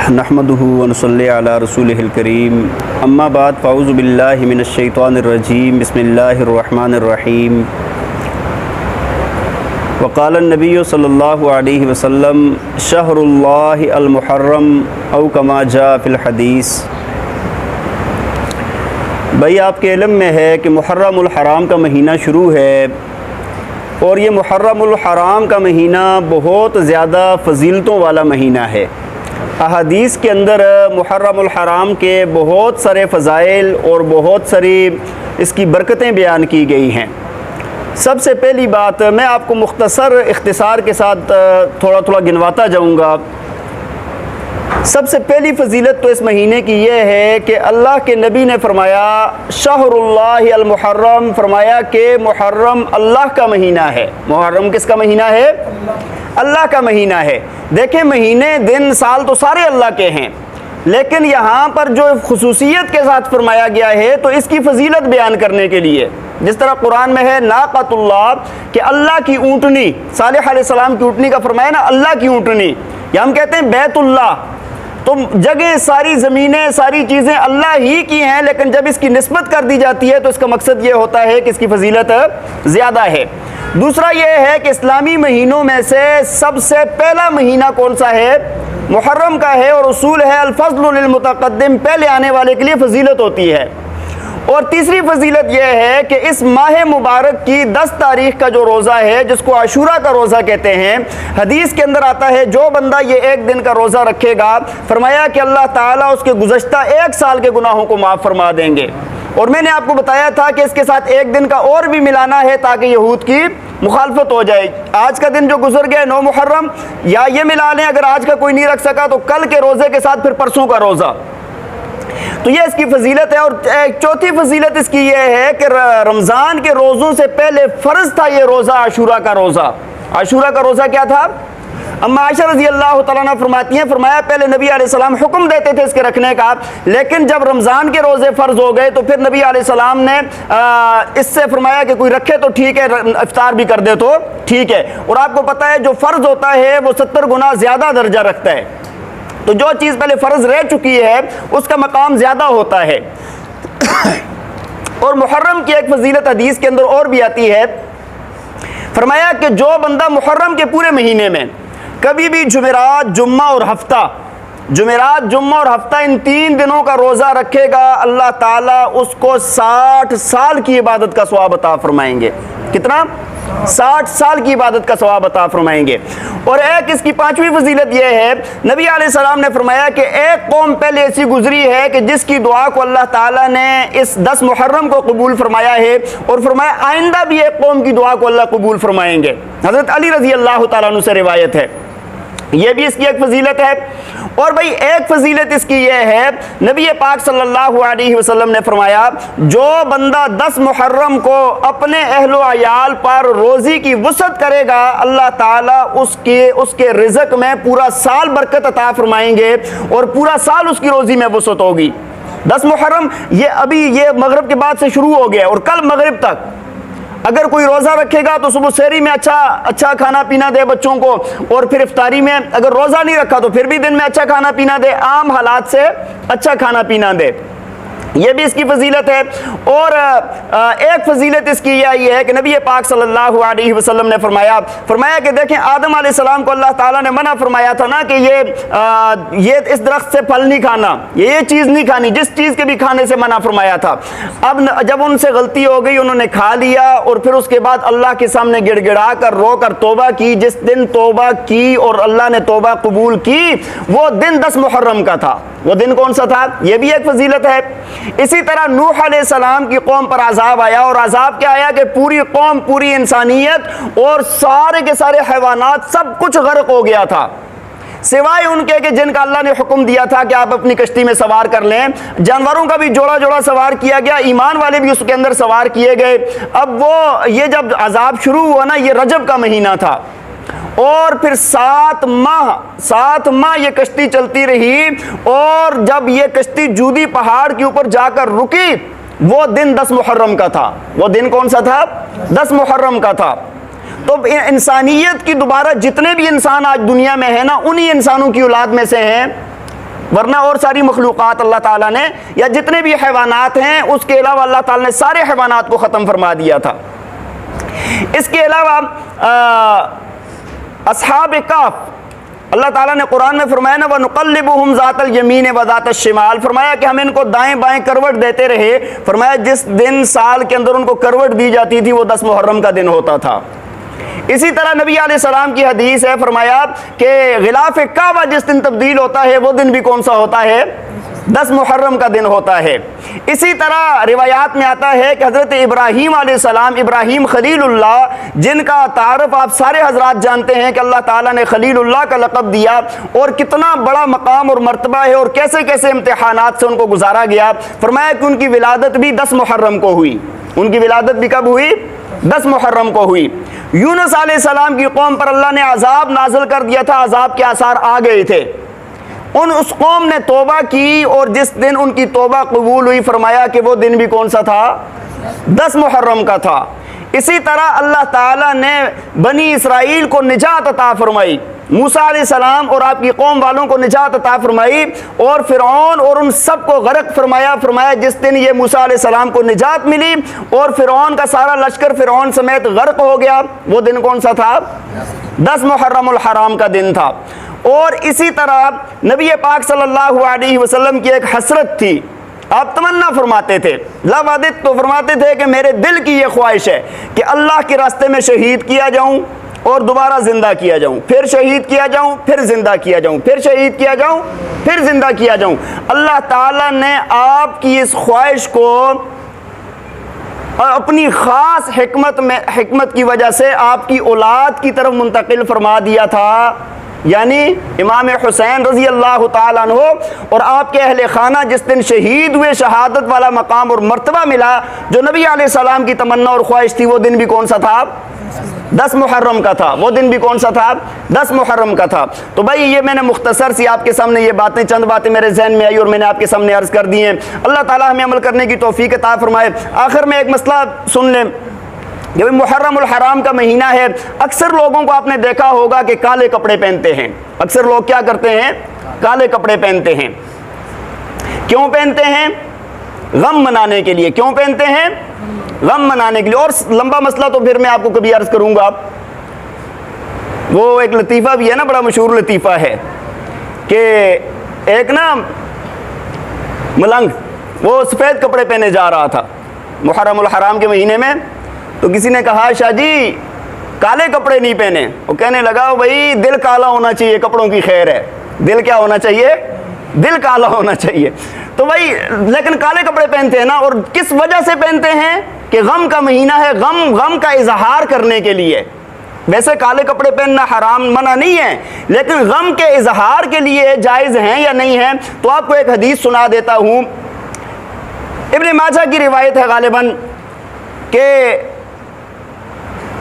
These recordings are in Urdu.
نحمده ونصلي على رسوله الكريم اما بعد فاعوذ بالله من الشيطان الرجيم بسم الله الرحمن الرحيم وقال النبي صلی اللہ علیہ وسلم شہر اللہ المحرم او کما جاء فی الحدیث۔ بھائی آپ کے علم میں ہے کہ محرم الحرام کا مہینہ شروع ہے اور یہ محرم الحرام کا مہینہ بہت زیادہ فضیلتوں والا مہینہ ہے۔ احادیث کے اندر محرم الحرام کے بہت سارے فضائل اور بہت ساری اس کی برکتیں بیان کی گئی ہیں۔ سب سے پہلی بات میں آپ کو اختصار کے ساتھ تھوڑا گنواتا جاؤں گا۔ سب سے پہلی فضیلت تو اس مہینے کی یہ ہے کہ اللہ کے نبی نے فرمایا شہر اللہ المحرم، فرمایا کہ محرم اللہ کا مہینہ ہے۔ محرم کس کا مہینہ ہے؟ اللہ کا مہینہ ہے۔ دیکھیں مہینے دن سال تو سارے اللہ کے ہیں، لیکن یہاں پر جو خصوصیت کے ساتھ فرمایا گیا ہے تو اس کی فضیلت بیان کرنے کے لیے، جس طرح قرآن میں ہے ناقۃ اللہ کہ اللہ کی اونٹنی، صالح علیہ السلام کی اونٹنی کا فرمایا نا اللہ کی اونٹنی، یا ہم کہتے ہیں بیت اللہ، تو جگہ ساری زمینیں ساری چیزیں اللہ ہی کی ہیں، لیکن جب اس کی نسبت کر دی جاتی ہے تو اس کا مقصد یہ ہوتا ہے کہ اس کی فضیلت زیادہ ہے۔ دوسرا یہ ہے کہ اسلامی مہینوں میں سے سب سے پہلا مہینہ کون سا ہے؟ محرم کا ہے، اور اصول ہے الفضل للمتقدم، پہلے آنے والے کے لیے فضیلت ہوتی ہے۔ اور تیسری فضیلت یہ ہے کہ اس ماہ مبارک کی 10 تاریخ کا جو روزہ ہے جس کو عاشورہ کا روزہ کہتے ہیں، حدیث کے اندر آتا ہے جو بندہ یہ ایک دن کا روزہ رکھے گا، فرمایا کہ اللہ تعالیٰ اس کے گزشتہ 1 سال کے گناہوں کو معاف فرما دیں گے۔ اور میں نے آپ کو بتایا تھا کہ اس کے ساتھ ایک دن کا اور بھی ملانا ہے تاکہ یہود کی مخالفت ہو جائے۔ آج کا دن جو گزر گیا 9 محرم، یا یہ ملا لیں اگر آج کا کوئی نہیں رکھ سکا تو کل کے روزے کے ساتھ پھر پرسوں کا روزہ، تو یہ اس کی فضیلت ہے۔ اور چوتھی فضیلت اس کی یہ ہے کہ رمضان کے روزوں سے پہلے فرض تھا یہ روزہ عاشورہ کا روزہ۔ عاشورہ کا روزہ کیا تھا؟ اما عائشہ رضی اللہ تعالیٰ عنہ فرماتی ہیں، فرمایا پہلے نبی علیہ السلام حکم دیتے تھے اس کے رکھنے کا، لیکن جب رمضان کے روزے فرض ہو گئے تو پھر نبی علیہ السلام نے اس سے فرمایا کہ کوئی رکھے تو ٹھیک ہے، افطار بھی کر دے تو ٹھیک ہے۔ اور آپ کو پتہ ہے جو فرض ہوتا ہے وہ 70 گنا زیادہ درجہ رکھتا ہے، تو جو چیز پہلے فرض رہ چکی ہے اس کا مقام زیادہ ہوتا ہے۔ اور محرم کی ایک فضیلت حدیث کے اندر اور بھی آتی ہے، فرمایا کہ جو بندہ محرم کے پورے مہینے میں کبھی بھی جمعرات، جمعہ اور ہفتہ، جمعرات، جمعہ اور ہفتہ ان 3 دنوں کا روزہ رکھے گا، اللہ تعالیٰ اس کو 60 سال کی عبادت کا ثواب عطا فرمائیں گے۔ کتنا؟ 60 سال کی عبادت کا ثواب عطا فرمائیں گے۔ اور ایک اس کی 5ویں فضیلت یہ ہے، نبی علیہ السلام نے فرمایا کہ ایک قوم پہلے ایسی گزری ہے کہ جس کی دعا کو اللہ تعالیٰ نے اس 10 محرم کو قبول فرمایا ہے، اور فرمایا آئندہ بھی ایک قوم کی دعا کو اللہ قبول فرمائیں گے۔ حضرت علی رضی اللہ تعالیٰ عنہ سے روایت ہے، یہ بھی اس کی ایک فضیلت ہے۔ اور بھائی ایک فضیلت اس کی یہ ہے، نبی پاک صلی اللہ علیہ وسلم نے فرمایا جو بندہ 10 محرم کو اپنے اہل و عیال پر روزی کی وسعت کرے گا، اللہ تعالیٰ اس کے رزق میں پورا سال برکت عطا فرمائیں گے، اور پورا سال اس کی روزی میں وسعت ہوگی۔ 10 محرم یہ مغرب کے بعد سے شروع ہو گیا، اور کل مغرب تک اگر کوئی روزہ رکھے گا تو صبح سحری میں اچھا کھانا پینا دے بچوں کو، اور پھر افطاری میں اگر روزہ نہیں رکھا تو پھر بھی دن میں اچھا کھانا پینا دے، عام حالات سے اچھا کھانا پینا دے، یہ بھی اس کی فضیلت ہے۔ اور ایک فضیلت اس کی یہ ہے کہ نبی پاک صلی اللہ علیہ وسلم نے فرمایا کہ دیکھیں آدم علیہ السلام کو اللہ تعالیٰ نے منع فرمایا تھا نا کہ یہ اس درخت سے پھل نہیں کھانا، یہ چیز نہیں کھانی، جس چیز کے بھی کھانے سے منع فرمایا تھا۔ اب جب ان سے غلطی ہو گئی انہوں نے کھا لیا، اور پھر اس کے بعد اللہ کے سامنے گڑ گڑا کر رو کر توبہ کی۔ جس دن توبہ کی اور اللہ نے توبہ قبول کی وہ دن 10 محرم کا تھا۔ وہ دن کون سا تھا؟ یہ بھی ایک فضیلت ہے۔ اسی طرح نوح علیہ السلام کی قوم پر عذاب آیا، اور عذاب کیا آیا کہ پوری قوم، پوری انسانیت اور سارے کے سارے حیوانات سب کچھ غرق ہو گیا تھا، سوائے ان کے کہ جن کا اللہ نے حکم دیا تھا کہ آپ اپنی کشتی میں سوار کر لیں۔ جانوروں کا بھی جوڑا جوڑا سوار کیا گیا، ایمان والے بھی اس کے اندر سوار کیے گئے۔ اب یہ جب عذاب شروع ہوا نا، یہ رجب کا مہینہ تھا، اور پھر 7 ماہ یہ کشتی چلتی رہی، اور جب یہ کشتی جودی پہاڑ کے اوپر جا کر رکی وہ دن 10 محرم کا تھا۔ وہ دن کون سا تھا؟ 10 محرم کا تھا۔ تو انسانیت کی دوبارہ جتنے بھی انسان آج دنیا میں ہیں نا، انہی انسانوں کی اولاد میں سے ہیں ورنہ اور ساری مخلوقات اللہ تعالیٰ نے یا جتنے بھی حیوانات ہیں اس کے علاوہ اللہ تعالیٰ نے سارے حیوانات کو ختم فرما دیا تھا۔ اس کے علاوہ اصحاب کہف اللہ تعالیٰ نے قرآن میں فرمایا نا وَنُقَلِّبُهُمْ ذَاتَ الْيَمِينِ وَذَاتَ الشِّمَالِ، فرمایا کہ ہم ان کو دائیں بائیں کروٹ دیتے رہے۔ فرمایا جس دن سال کے اندر ان کو کروٹ دی جاتی تھی وہ 10 محرم کا دن ہوتا تھا۔ اسی طرح نبی علیہ السلام کی حدیث ہے، فرمایا کہ غلاف کعبہ جس دن تبدیل ہوتا ہے وہ دن بھی کون سا ہوتا ہے؟ 10 محرم کا دن ہوتا ہے۔ اسی طرح روایات میں آتا ہے کہ حضرت ابراہیم علیہ السلام، ابراہیم خلیل اللہ، جن کا تعارف آپ سارے حضرات جانتے ہیں کہ اللہ تعالیٰ نے خلیل اللہ کا لقب دیا، اور کتنا بڑا مقام اور مرتبہ ہے اور کیسے کیسے امتحانات سے ان کو گزارا گیا۔ فرمایا کہ ان کی ولادت بھی 10 محرم کو ہوئی۔ ان کی ولادت بھی کب ہوئی؟ 10 محرم کو ہوئی۔ یونس علیہ السلام کی قوم پر اللہ نے عذاب نازل کر دیا تھا، عذاب کے آثار آ گئے تھے۔ اس قوم نے توبہ کی اور جس دن ان کی توبہ قبول ہوئی فرمایا کہ وہ دن بھی کون سا تھا؟ 10 محرم کا تھا۔ اسی طرح اللہ تعالیٰ نے بنی اسرائیل کو نجات عطا فرمائی، موسیٰ علیہ السلام اور آپ کی قوم والوں کو نجات عطا فرمائی، اور فرعون اور ان سب کو غرق فرمایا۔ فرمایا جس دن یہ موسیٰ علیہ السلام کو نجات ملی اور فرعون کا سارا لشکر فرعون سمیت غرق ہو گیا، وہ دن کون سا تھا؟ 10 محرم الحرام کا دن تھا۔ اور اسی طرح نبی پاک صلی اللہ علیہ وسلم کی ایک حسرت تھی، آپ تمنا فرماتے تھے، لوددت تو فرماتے تھے کہ میرے دل کی یہ خواہش ہے کہ اللہ کے راستے میں شہید کیا جاؤں اور دوبارہ زندہ کیا جاؤں، پھر شہید کیا جاؤں، پھر زندہ کیا جاؤں، پھر شہید کیا جاؤں، پھر زندہ کیا جاؤں۔ اللہ تعالیٰ نے آپ کی اس خواہش کو اپنی خاص حکمت کی وجہ سے آپ کی اولاد کی طرف منتقل فرما دیا تھا، یعنی امام حسین رضی اللہ تعالیٰ عنہ اور آپ کے اہل خانہ جس دن شہید ہوئے، شہادت والا مقام اور مرتبہ ملا جو نبی علیہ السلام کی تمنا اور خواہش تھی، وہ دن بھی کون سا تھا؟ 10 محرم کا تھا۔ وہ دن بھی کون سا تھا؟ 10 محرم کا تھا۔ تو بھائی یہ میں نے مختصر سی آپ کے سامنے یہ باتیں، چند باتیں میرے ذہن میں آئی اور میں نے آپ کے سامنے عرض کر دی ہیں۔ اللہ تعالیٰ ہمیں عمل کرنے کی توفیق عطا فرمائے۔ آخر میں ایک مسئلہ سن لیں، جب محرم الحرام کا مہینہ ہے، اکثر لوگوں کو آپ نے دیکھا ہوگا کہ کالے کپڑے پہنتے ہیں۔ اکثر لوگ کیا کرتے ہیں؟ کالے کپڑے پہنتے ہیں۔ کیوں پہنتے ہیں؟ غم منانے کے لیے۔ کیوں پہنتے ہیں؟ غم منانے کے لیے۔ اور لمبا مسئلہ تو پھر میں آپ کو کبھی عرض کروں گا۔ وہ ایک لطیفہ بھی ہے نا، بڑا مشہور لطیفہ ہے کہ ایک نا ملنگ وہ سفید کپڑے پہنے جا رہا تھا محرم الحرام کے مہینے میں، تو کسی نے کہا شاہ جی کالے کپڑے نہیں پہنے۔ وہ کہنے لگا بھائی دل کالا ہونا چاہیے، کپڑوں کی خیر ہے۔ دل کیا ہونا چاہیے؟ دل کالا ہونا چاہیے۔ تو بھائی لیکن کالے کپڑے پہنتے ہیں نا، اور کس وجہ سے پہنتے ہیں؟ کہ غم کا مہینہ ہے، غم کا اظہار کرنے کے لیے۔ ویسے کالے کپڑے پہننا حرام منع نہیں ہے، لیکن غم کے اظہار کے لیے جائز ہیں یا نہیں ہیں؟ تو آپ کو ایک حدیث سنا دیتا ہوں، ابن ماجہ کی روایت ہے غالباً، کہ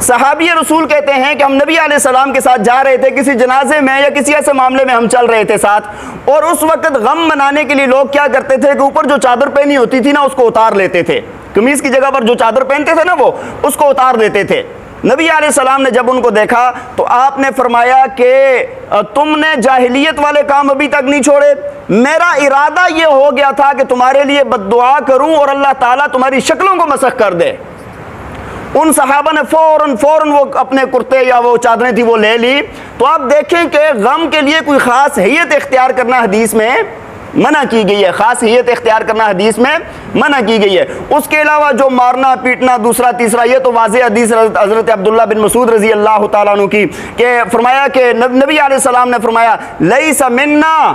صحابی رسول کہتے ہیں کہ ہم نبی علیہ السلام کے ساتھ جا رہے تھے کسی جنازے میں یا کسی ایسے معاملے میں ہم چل رہے تھے ساتھ، اور اس وقت غم منانے کے لیے لوگ کیا کرتے تھے کہ اوپر جو چادر پہنی ہوتی تھی نا اس کو اتار لیتے تھے، قمیص کی جگہ پر جو چادر پہنتے تھے نا وہ اس کو اتار دیتے تھے۔ نبی علیہ السلام نے جب ان کو دیکھا تو آپ نے فرمایا کہ تم نے جاہلیت والے کام ابھی تک نہیں چھوڑے، میرا ارادہ یہ ہو گیا تھا کہ تمہارے لیے بد دعا کروں اور اللہ تعالیٰ تمہاری شکلوں کو مسخ کر دے۔ ان صحابہ نے فوراً وہ اپنے کرتے یا وہ چادریں تھی وہ لے لی۔ تو آپ دیکھیں کہ غم کے لیے کوئی خاص حیت اختیار کرنا حدیث میں منع کی گئی ہے، خاص حیت اختیار کرنا حدیث میں منع کی گئی ہے۔ اس کے علاوہ جو مارنا پیٹنا دوسرا تیسرا، یہ تو واضح حدیث حضرت عبداللہ بن مسعود رضی اللہ تعالیٰ عنہ کی، کہ فرمایا کہ نبی علیہ السلام نے فرمایا لیس منا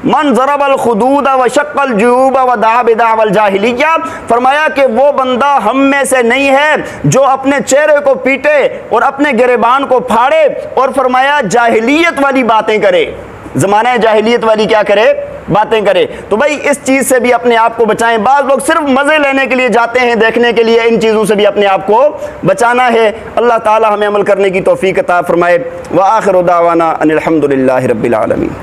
من ضرب الخدود وشق الجیوب ودعا بدعوى الجاہلیہ، فرمایا کہ وہ بندہ ہم میں سے نہیں ہے جو اپنے چہرے کو پیٹے اور اپنے گریبان کو پھاڑے اور فرمایا جاہلیت والی باتیں کرے، زمانہ جاہلیت والی کیا کرے؟ باتیں کرے۔ تو بھائی اس چیز سے بھی اپنے آپ کو بچائیں۔ بعض لوگ صرف مزے لینے کے لیے جاتے ہیں، دیکھنے کے لیے، ان چیزوں سے بھی اپنے آپ کو بچانا ہے۔ اللہ تعالی ہمیں عمل کرنے کی توفیق عطا فرمائے۔ وآخر دعوانا ان الحمد للہ رب العالمین۔